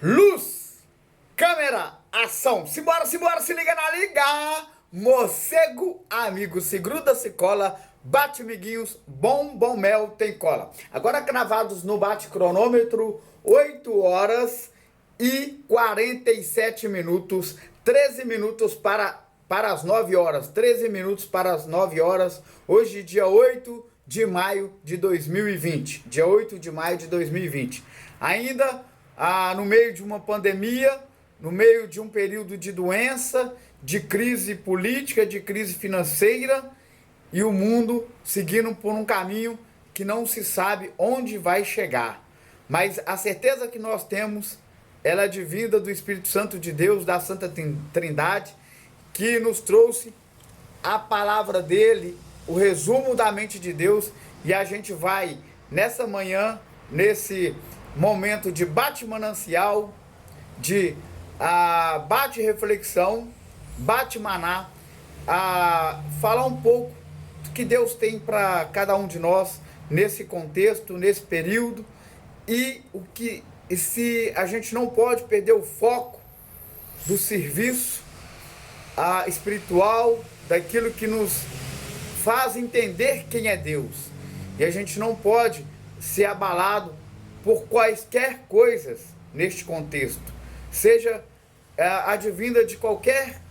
Luz, câmera, ação. Simbora, simbora, se liga na liga. Morcego, amigo, se gruda, se cola. Bate, amiguinhos, bom mel tem cola. Agora cravados no bate-cronômetro, 8 horas e 47 minutos. 13 minutos para as 9 horas. 13 minutos para as 9 horas. Hoje, dia 8 de maio de 2020. Dia 8 de maio de 2020. Ainda no meio de uma pandemia, no meio de um período de doença, de crise política, de crise financeira, e o mundo seguindo por um caminho que não se sabe onde vai chegar. Mas a certeza que nós temos, ela é advinda do Espírito Santo de Deus, da Santa Trindade, que nos trouxe a palavra dele, o resumo da mente de Deus, e a gente vai, nessa manhã, nesse momento de bate-manancial, de bate-reflexão, bate-maná, falar um pouco do que Deus tem para cada um de nós nesse contexto, nesse período, e se a gente não pode perder o foco do serviço espiritual, daquilo que nos faz entender quem é Deus. E a gente não pode ser abalado por quaisquer coisas neste contexto, seja advinda de qualquer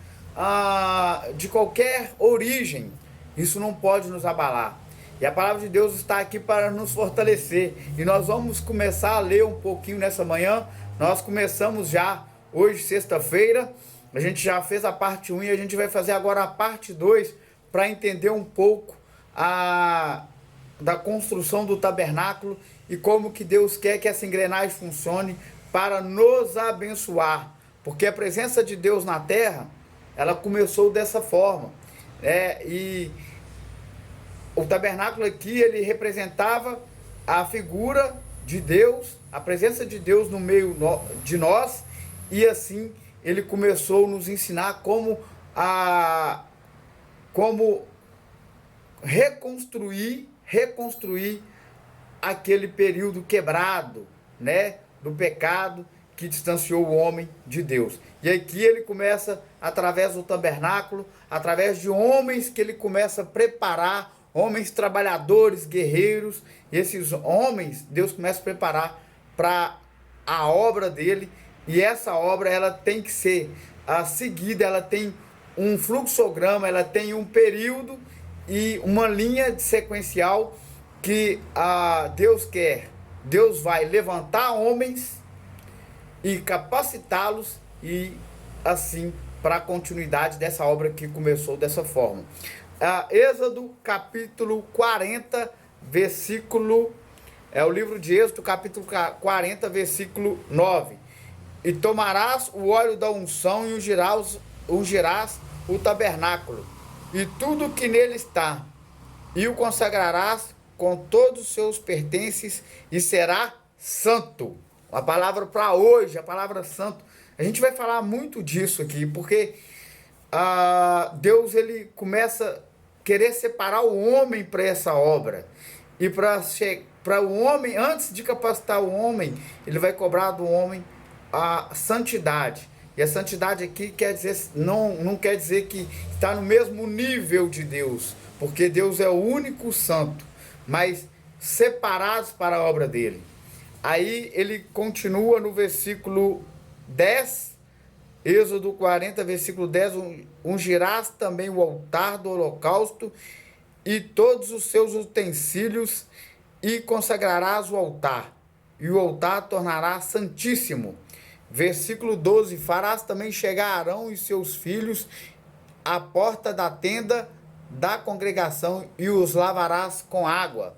origem. Isso não pode nos abalar. E a palavra de Deus está aqui para nos fortalecer. E nós vamos começar a ler um pouquinho nessa manhã. Nós começamos já hoje, sexta-feira. A gente já fez a parte 1 e a gente vai fazer agora a parte 2 para entender um pouco da construção do tabernáculo e como que Deus quer que essa engrenagem funcione para nos abençoar. Porque a presença de Deus na terra, ela começou dessa forma. E o tabernáculo aqui, ele representava a figura de Deus, a presença de Deus no meio de nós, e assim ele começou a nos ensinar como reconstruir aquele período quebrado, né, do pecado que distanciou o homem de Deus. E aqui ele começa, através do tabernáculo, através de homens que ele começa a preparar, homens trabalhadores, guerreiros, e esses homens, Deus começa a preparar para a obra dele, e essa obra ela tem que ser seguida, ela tem um fluxograma, ela tem um período e uma linha sequencial que Deus quer. Deus vai levantar homens e capacitá-los, e assim para a continuidade dessa obra que começou dessa forma. Êxodo capítulo 40, versículo, o livro de Êxodo capítulo 40, versículo 9. E tomarás o óleo da unção e ungirás o tabernáculo e tudo que nele está, e o consagrarás com todos os seus pertences, e será santo. A palavra para hoje, a palavra santo, a gente vai falar muito disso aqui, porque Deus ele começa a querer separar o homem para essa obra, e para o homem, antes de capacitar o homem, ele vai cobrar do homem a santidade. E a santidade aqui quer dizer, não quer dizer que está no mesmo nível de Deus, porque Deus é o único santo, mas separados para a obra dele. Aí ele continua no versículo 10, Êxodo 40, versículo 10, ungirás também o altar do holocausto e todos os seus utensílios, e consagrarás o altar, e o altar tornará santíssimo. Versículo 12, farás também chegar Arão e seus filhos à porta da tenda da congregação, e os lavarás com água.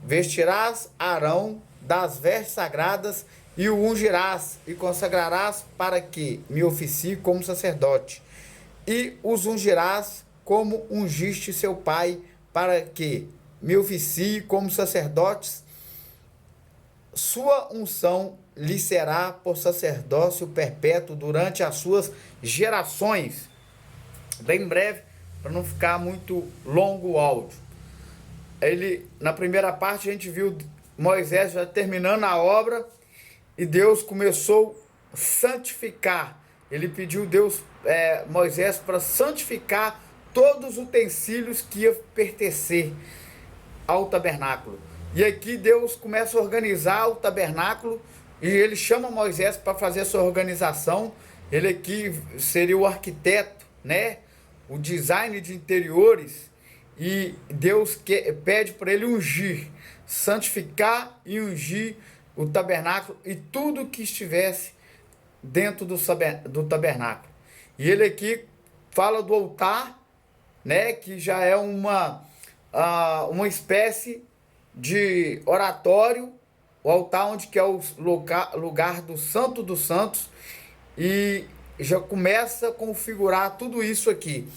Vestirás Arão das vestes sagradas, e o ungirás, e consagrarás para que me oficie como sacerdote. E os ungirás como ungiste seu pai, para que me oficie como sacerdotes. Sua unção lhe será por sacerdócio perpétuo durante as suas gerações. Bem breve, para não ficar muito longo o áudio. Na primeira parte a gente viu Moisés já terminando a obra, e Deus começou santificar. Ele pediu Moisés para santificar todos os utensílios que ia pertencer ao tabernáculo. E aqui Deus começa a organizar o tabernáculo e ele chama Moisés para fazer essa organização. Ele aqui seria o arquiteto, né? O design de interiores. E Deus pede para ele ungir, santificar e ungir o tabernáculo e tudo que estivesse dentro do tabernáculo. E ele aqui fala do altar, né? Que já é uma espécie de oratório, o altar onde que é o lugar do Santo dos Santos, e já começa a configurar tudo isso aqui.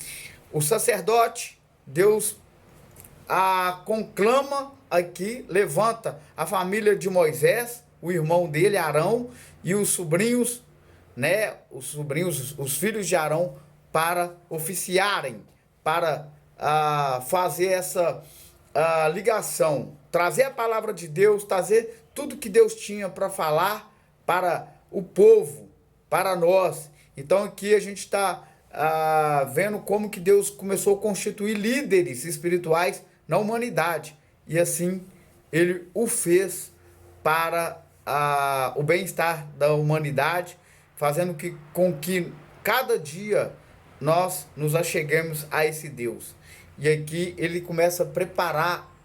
O sacerdote, Deus conclama aqui, levanta a família de Moisés, o irmão dele, Arão, e os sobrinhos, né, os filhos de Arão, para oficiarem, para fazer essa ligação, trazer a palavra de Deus, trazer tudo que Deus tinha para falar para o povo, para nós. Então aqui a gente está vendo como que Deus começou a constituir líderes espirituais na humanidade. E assim ele o fez para o bem-estar da humanidade, fazendo com que cada dia nós nos acheguemos a esse Deus. E aqui ele começa a preparar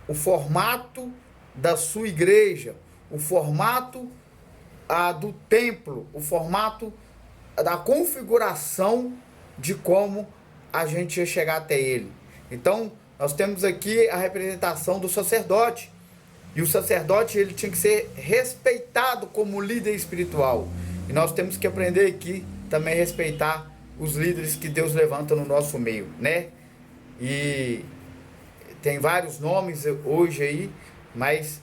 o formato da sua igreja, o formato do templo, o formato da configuração de como a gente ia chegar até ele. Então, nós temos aqui a representação do sacerdote. E o sacerdote, ele tinha que ser respeitado como líder espiritual. E nós temos que aprender aqui também a respeitar os líderes que Deus levanta no nosso meio, né? E tem vários nomes hoje aí, mas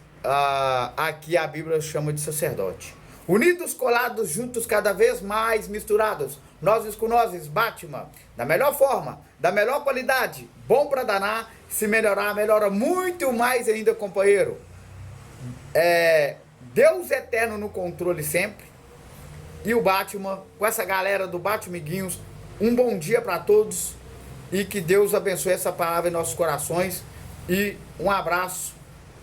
aqui a Bíblia chama de sacerdote. Unidos, colados, juntos, cada vez mais misturados. Nozes com nozes, Batman. Da melhor forma, da melhor qualidade. Bom para danar, se melhorar, melhora muito mais ainda, companheiro. Deus eterno no controle sempre. E o Batman, com essa galera do Batmiguinhos, um bom dia para todos. E que Deus abençoe essa palavra em nossos corações. E um abraço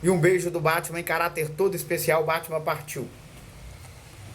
e um beijo do Batman em caráter todo especial. Batman partiu.